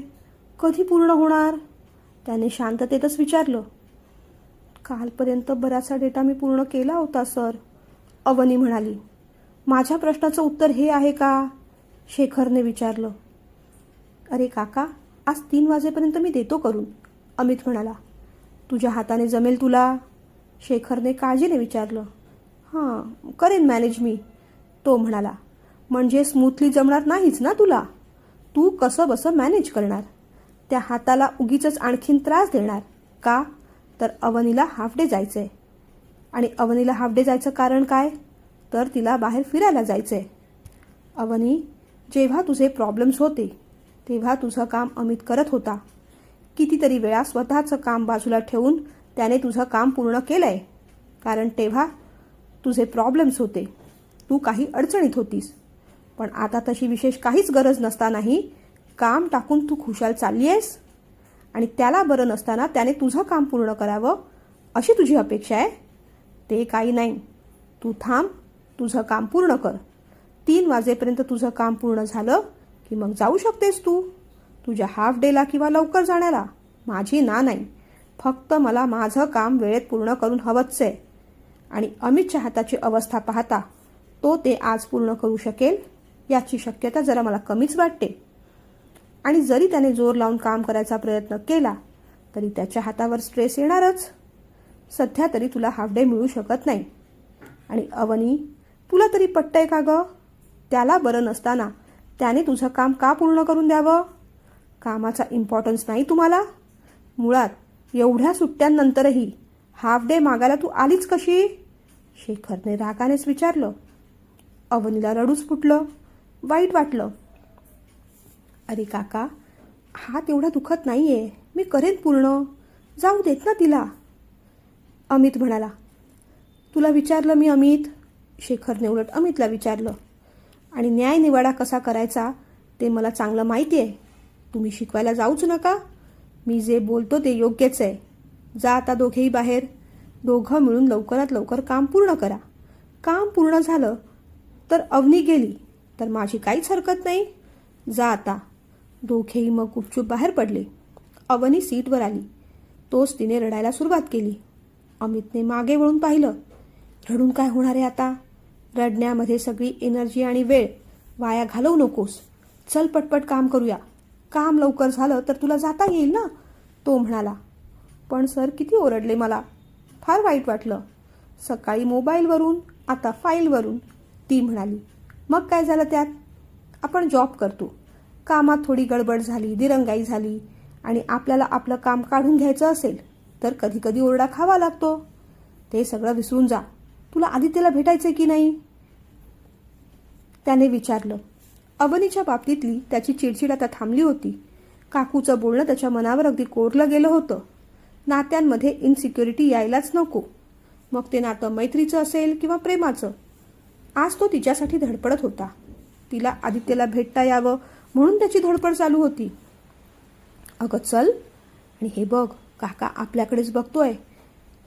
कधी पूर्ण होणार? त्याने शांततेतच विचारलं. कालपर्यंत बराचसा डेटा मी पूर्ण केला होता सर, अवनी म्हणाली. माझ्या प्रश्नाचं उत्तर हे आहे का? शेखरने विचारलं. अरे काका, आज 3 वाजेपर्यंत मी देतो करून, अमित म्हणाला. तुझ्या हाताने जमेल तुला? शेखरने काळजीने विचारलं. हां, करेन मॅनेज मी, तो म्हणाला. म्हणजे स्मूथली जमणार नाहीच ना तुला? तू कसं बसं मॅनेज करणार? त्या हाताला उगीचच आणखीन त्रास देणार. का तर अवनीला हाफ डे जायचं आहे. आणि अवनीला हाफ डे जायचं कारण काय तर तिला बाहेर फिरायला जायचं आहे. अवनी, जेव्हा तुझे प्रॉब्लेम्स होते तेव्हा तुझं काम अमित करत होता. कितीतरी वेळा स्वतःचं काम बाजूला ठेवून त्याने तुझं काम पूर्ण केलं आहे. कारण तेव्हा तुझे प्रॉब्लेम्स होते, तू काही अडचणीत होतीस. पण आता तशी विशेष काहीच गरज नसतानाही काम टाकून तू खुशाल चालली आहेस. आणि त्याला बरं नसताना त्याने तुझं काम पूर्ण करावं अशी तुझी अपेक्षा आहे. ते काही नाही. तू थांब, तुझं काम पूर्ण कर. 3 वाजेपर्यंत तुझं काम पूर्ण झालं की मग जाऊ शकतेस तू. तुझ्या हाफ डेला किंवा लवकर जाण्याला माझी ना नाही. फक्त मला माझं काम वेळेत पूर्ण करून हवंच आहे. आणि अमितच्या हाताची अवस्था पाहता तो ते आज पूर्ण करू शकेल याची शक्यता जरा मला कमीच वाटते. आणि जरी त्याने जोर लावून काम करायचा प्रयत्न केला तरी त्याच्या हातावर स्ट्रेस येणारच. सध्या तरी तुला हाफ डे मिळू शकत नाही. आणि अवनी, तुला तरी पटतंय का गं? त्याला बरं नसताना त्याने तुझं काम का पूर्ण करून द्यावं? कामाचा इम्पॉर्टन्स नाही तुम्हाला? मुळात एवढ्या सुट्ट्यांनंतरही हाफ डे मागायला तू आलीच कशी? शेखरने रागानेच विचारलं. अवनीला रडूच फुटलं. वाईट वाटलं. अरे काका, हात एवढा दुखत नाही आहे. मी करेन पूर्ण. जाऊ देत ना तिला. अमित म्हणाला. तुला विचारलं मी अमित? शेखरने उलट अमितला विचारलं. आणि न्यायनिवाडा कसा करायचा ते मला चांगलं माहिती आहे. तुम्ही शिकवायला जाऊच नका. मी जे बोलतो ते योग्यच आहे. जा आता दोघेही बाहेर. दोघं मिळून लवकरात लवकर काम पूर्ण करा. काम पूर्ण झालं तर अवनी गेली तर माझी काहीच हरकत नाही. जा आता. दोघेही मग गुपचूप बाहेर पडले. अवनी सीटवर आली. तोच तिने रडायला सुरुवात केली. अमितने मागे वळून पाहिलं. रडून काय होणार आहे आता? रडण्यामध्ये सगळी एनर्जी आणि वेळ वाया घालवू नकोस. चल पटपट काम करूया. काम लवकर झालं तर तुला जाता येईल ना, तो म्हणाला. पण सर किती ओरडले मला. फार वाईट वाटलं. सकाळी मोबाईलवरून आता फाईलवरून, ती म्हणाली. मग काय झालं त्यात? आपण जॉब करतो. कामात थोडी गडबड झाली, दिरंगाई झाली आणि आपल्याला आपलं काम काढून घ्यायचं असेल तर कधी कधी ओरडा खावा लागतो. ते सगळं विसरून जा. तुला आदित्यला भेटायचं की नाही? त्याने विचारलं. अवनीच्या बाबतीतली त्याची चिडचिड आता थांबली होती. काकूचं बोलणं त्याच्या मनावर अगदी कोरलं गेलं होतं. नात्यांमध्ये इनसिक्युरिटी यायलाच नको. मग ते नातं मैत्रीचं असेल किंवा प्रेमाचं. आज तो तिच्यासाठी धडपडत होता. तिला आदित्यला भेटता यावं म्हणून त्याची धडपड चालू होती. अगं चल. आणि हे बघ, काका आपल्याकडेच बघतोय.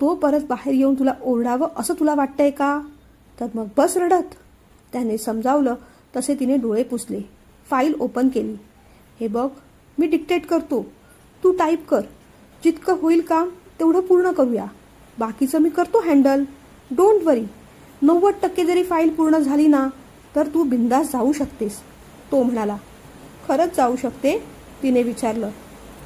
तो परत बाहेर येऊन तुला ओरडावं असं तुला वाटतंय का? तर मग बस रडत. त्याने समजावलं तसे तिने डोळे पुसले. फाईल ओपन केली. हे बघ, मी डिक्टेट करतो, तू टाईप कर. जितकं होईल काम तेवढं पूर्ण करूया. बाकीचं मी करतो हँडल. डोंट वरी. 90% जरी फाईल पूर्ण झाली ना तर तू बिंदास जाऊ शकतेस, तो म्हणाला. खरंच जाऊ शकते? तिने विचारलं.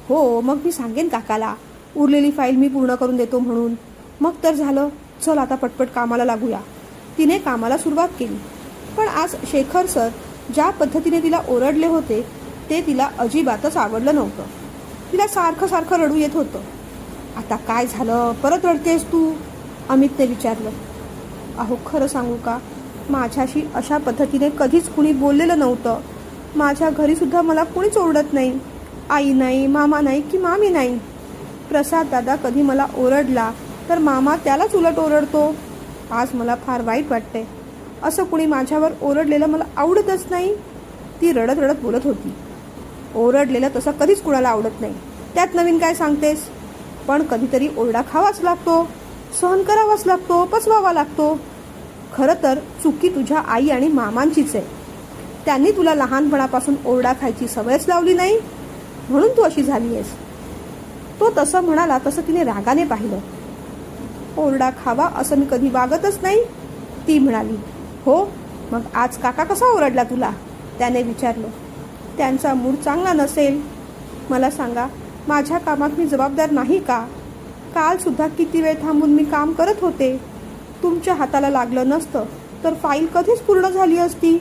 हो, मग मी सांगेन काकाला उरलेली फाईल मी पूर्ण करून देतो म्हणून. मग तर झालं. चल आता पटपट कामाला लागूया. तिने कामाला सुरुवात केली. पण आज शेखर सर ज्या पद्धतीने तिला ओरडले होते ते तिला अजिबातच आवडलं नव्हतं. तिला सारखं सारखं रडू येत होतं. आता काय झालं, परत रडतेस तू? अमितने विचारलं. अहो खरं सांगू का, माझ्याशी अशा पद्धतीने कधीच कुणी बोललेलं नव्हतं. माझ्या घरीसुद्धा मला कुणीच ओरडत नाही. आई नाही, मामा नाही की मामी नाही. प्रसाद दादा कधी मला ओरडला तर मामा त्यालाच उलट ओरडतो. आज मला फार वाईट वाटते. असं कुणी माझ्यावर ओरडलेलं मला आवडतच नाही. ती रडत रडत बोलत होती. ओरडलेलं तसं कधीच कुणाला आवडत नाही. त्यात नवीन काय सांगतेस? पण कधीतरी ओरडा खावाच लागतो, सहन करावाच लागतो, पचवावा लागतो. खरं तर चुकी तुझ्या आई आणि मामांचीच आहे. त्यांनी तुला लहानपणापासून ओरडा खायची सवयच लावली नाही म्हणून तू अशी झाली आहेस. तो तसं म्हणाला तसं तिने रागाने पाहिलं. ओरडा खावा असं मी कधी वागतच नाही, ती म्हणाली. हो, मग आज काका कसा ओरडला तुला? त्याने विचारलं. त्यांचा मूड चांगला नसेल. मला सांगा, माझ्या कामात मी जबाबदार नाही का? कालसुद्धा किती वेळ थांबून मी काम करत होते. तुमच्या हाताला लागलं नसतं तर फाईल कधीच पूर्ण झाली असती.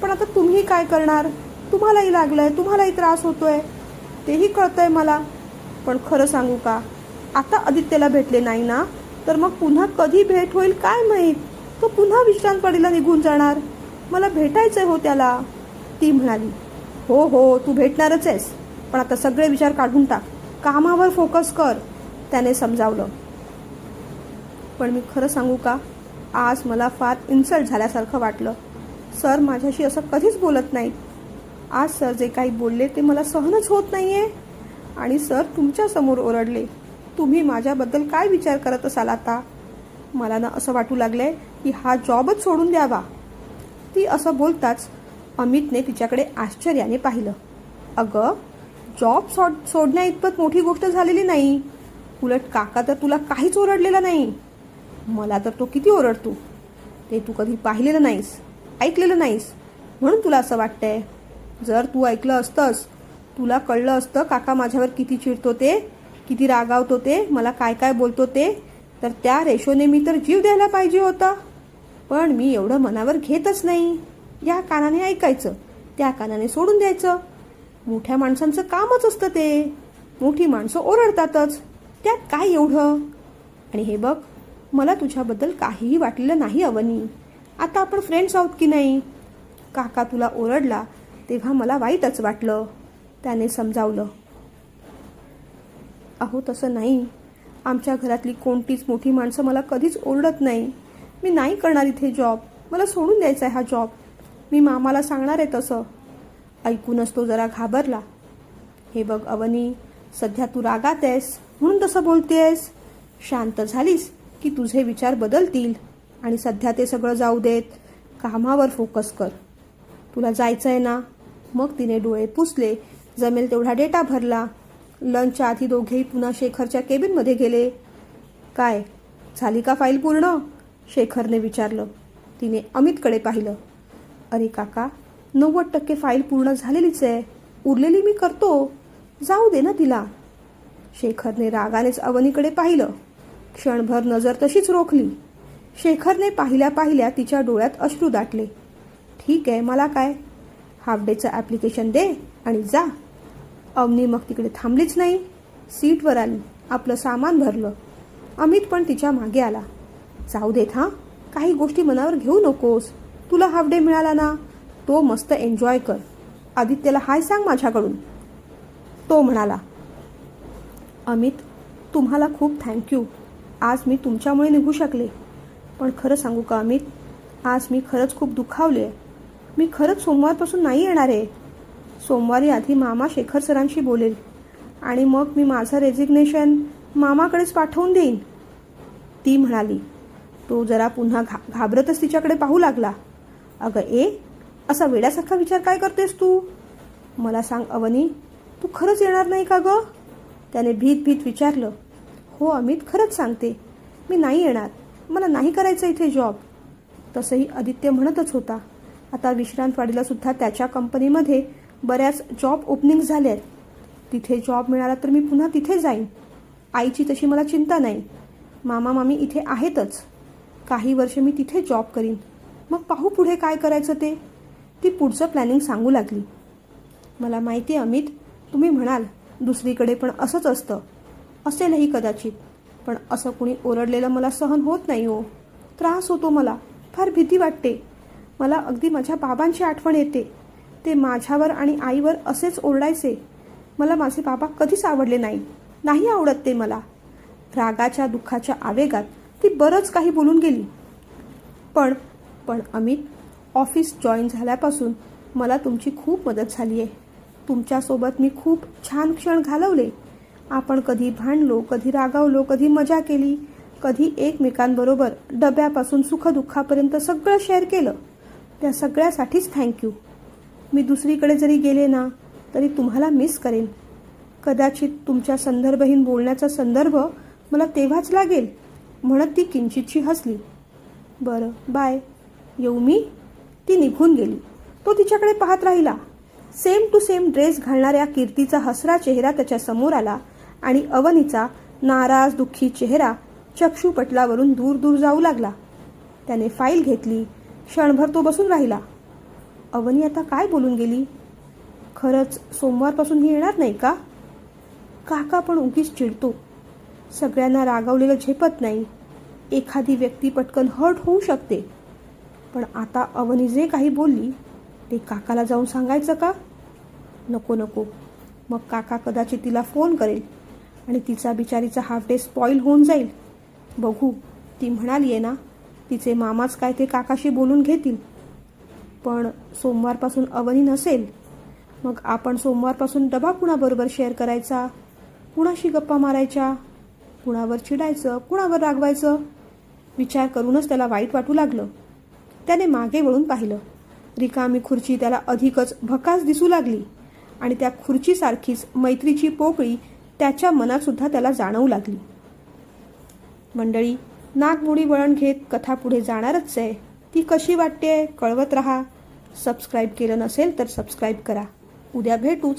पण आता तुम्ही काय करणार? तुम्हालाही लागलंय, तुम्हालाही त्रास होतोय. तेही कळतंय मला. पण खरं सांगू का, आता आदित्यला भेटले नाही ना, तर मग पुन्हा कधी भेट होईल काय माहीत. तो पुन्हा विश्रांतवाडीला निघून जाणार. मला भेटायचंय हो त्याला. ती म्हणाली, हो हो तू भेटणारच आहेस, पण आता सगळे विचार काढून टाक, कामावर फोकस कर. त्याने समजावलं. पण मी खरं सांगू का, आज मला फार इन्सल्ट झाल्यासारखं वाटलं. सर माझ्याशी असं कधीच बोलत नाहीत. आज सर जे काही बोलले ते मला सहनच होत नाहीये. आणि सर तुमच्यासमोर ओरडले. तुम्ही माझ्याबद्दल काय विचार करत असाल आता? मला ना असं वाटू लागलंय की हा जॉबच सोडून द्यावा. ती असं बोलताच अमितने तिच्याकडे आश्चर्याने पाहिलं. अगं, जॉब सोडण्या इतपत मोठी गोष्ट झालेली नाही. उलट काका तर तुला काहीच ओरडलेला नाही. मला तर तो किती ओरडतो. ते तू कधी पाहिलेलं नाहीस, ऐकलेलं नाहीस, म्हणून तुला असं वाटतंय. जर तू ऐकलं असतंस, तुला कळलं असतं काका माझ्यावर किती चिडतो ते, किती रागावतो ते, मला काय काय बोलतो ते, तर त्या रेशोने मी तर जीव द्यायला पाहिजे होता. पण मी एवढं मनावर घेतच नाही. या कानाने ऐकायचं, त्या कानाने सोडून द्यायचं. मोठ्या माणसांचं कामच असतं ते. मोठी माणसं ओरडतातच, त्यात काय एवढं. आणि हे बघ, मला तुझ्याबद्दल काहीही वाटलेलं नाही अवनी. आता आपण फ्रेंड्स आहोत की नाही. काका तुला ओरडला तेव्हा मला वाईटच वाटलं. त्याने समजावलं. अहो तसं नाही. आमच्या घरातली कोणतीच मोठी माणसं मला कधीच ओरडत नाही. मी नाही करणार इथे जॉब. मला सोडून द्यायचा आहे हा जॉब. मी मामाला सांगणार आहे तसं. ऐकूनच तो जरा घाबरला. हे बघ अवनी, सध्या तू रागात आहेस म्हणून तसं बोलतेस. शांत झालीस की तुझे विचार बदलतील. आणि सध्या ते सगळं जाऊ देत, कामावर फोकस कर. तुला जायचं आहे ना. मग तिने डोळे पुसले, जमेल तेवढा डेटा भरला. लंचच्या आधी दोघेही पुन्हा शेखरच्या केबिनमध्ये गेले. काय झाली का फाईल पूर्ण? शेखरने विचारलं. तिने अमितकडे पाहिलं. अरे काका, 90% फाईल पूर्ण झालेलीच आहे. उरलेली मी करतो, जाऊ दे ना तिला. शेखरने रागानेच अवनीकडे पाहिलं. क्षणभर नजर तशीच रोखली. शेखरने पाहिल्या पाहिल्या तिच्या डोळ्यात अश्रू दाटले. ठीक आहे, मला काय. हाफ डेचं ॲप्लिकेशन दे आणि जा. अवनी मग तिकडे थांबलीच नाही. सीटवर आली, आपलं सामान भरलं. अमित पण तिच्या मागे आला. जाऊ देत हां, काही गोष्टी मनावर घेऊ नकोस. तुला हाफ डे मिळाला ना, तो मस्त एन्जॉय कर. आदित्यला हाय सांग माझ्याकडून. तो म्हणाला. अमित, तुम्हाला खूप थँक्यू. आज मी तुमच्यामुळे निघू शकले. पण खरं सांगू का अमित, आज मी खरंच खूप दुखावले आहे. मी खरंच सोमवारपासून नाही येणार आहे. सोमवारी आधी मामा शेखर सरांशी बोलेल आणि मग मी माझं रेजिग्नेशन मामाकडेच पाठवून देईन. ती म्हणाली. तो जरा पुन्हा घाबरतच तिच्याकडे पाहू लागला. अगं असा वेड्यासारखा विचार काय करतेस तू? मला सांग अवनी, तू खरंच येणार नाही का गं? त्याने भीत भीत विचारलं. हो अमित, खरंच सांगते, मी नाही येणार. मला नाही करायचं इथे जॉब. तसंही आदित्य म्हणतच होता. आता विश्रांतवाडीला सुद्धा त्याच्या कंपनीमध्ये बऱ्याच जॉब ओपनिंग्स झाल्या आहेत. तिथे जॉब मिळाला तर मी पुन्हा तिथे जाईन. आईची तशी मला चिंता नाही. मामा मामी इथे आहेतच. काही वर्ष मी तिथे जॉब करीन. मग पाहू पुढे काय करायचं ते. ती पुढचं प्लॅनिंग सांगू लागली. मला माहिती आहे अमित, तुम्ही म्हणाल दुसरीकडे पण असंच असतं. असेलही कदाचित. पण असं कुणी ओरडलेलं मला सहन होत नाही हो. त्रास होतो मला. फार भीती वाटते. मला अगदी माझ्या बाबांची आठवण येते. ते माझ्यावर आणि आईवर असेच ओरडायचे. मला माझे बाबा कधीच आवडले नाही आवडत ते मला. रागाच्या दुःखाच्या आवेगात ती बरंच काही बोलून गेली. पण अमित, ऑफिस जॉईन झाल्यापासून मला तुमची खूप मदत झाली आहे. तुमच्यासोबत मी खूप छान क्षण घालवले. आपण कधी भांडलो, कधी रागावलो, कधी मजा केली, कधी एकमेकांबरोबर डब्यापासून सुखदुःखापर्यंत सगळं शेअर केलं. त्या सगळ्यासाठीच थँक्यू. मी दुसरीकडे जरी गेले ना तरी तुम्हाला मिस करेन. कदाचित तुमच्या संदर्भहीन बोलण्याचा संदर्भ मला तेव्हाच लागेल. म्हणत ती किंचितशी हसली. बरं, बाय. येऊ मी. ती निघून गेली. तो तिच्याकडे पाहत राहिला. सेम टू सेम ड्रेस घालणाऱ्या कीर्तीचा हसरा चेहरा त्याच्या समोर आला आणि अवनीचा नाराज दुःखी चेहरा चक्षुपटलावरून दूर दूर जाऊ लागला. त्याने फाईल घेतली. क्षणभर तो बसून राहिला. अवनी आता काय बोलून गेली? खरंच सोमवारपासून ही येणार नाही का? काका पण उगीच चिडतो. सगळ्यांना रागावलेलं झेपत नाही. एखादी व्यक्ती पटकन हर्ट होऊ शकते. पण आता अवनी जे काही बोलली ते काकाला जाऊन सांगायचं का? नको नको. मग काका कदाचित तिला फोन करेल आणि तिचा बिचारीचा हाफ डे स्पॉईल होऊन जाईल. बघू, ती म्हणाली आहे ना, तिचे मामाच काय ते काकाशी बोलून घेतील. पण सोमवारपासून अवनी नसेल. मग आपण सोमवारपासून डबा कुणाबरोबर शेअर करायचा? कुणाशी गप्पा मारायच्या? कुणावर चिडायचं? कुणावर रागवायचं? विचार करूनच त्याला वाईट वाटू लागलं. त्याने मागे वळून पाहिलं. रिकामी खुर्ची त्याला अधिकच भकास दिसू लागली आणि त्या खुर्चीसारखीच मैत्रीची पोकळी त्याच्या मनातसुद्धा त्याला जाणवू लागली. मंडळी, नागमोडी वळण घेत कथा पुढे जाणारच आहे. ती कशी वाटते कळवत राहा. सबस्क्राईब केलं नसेल तर सबस्क्राईब करा. उद्या भेटूच.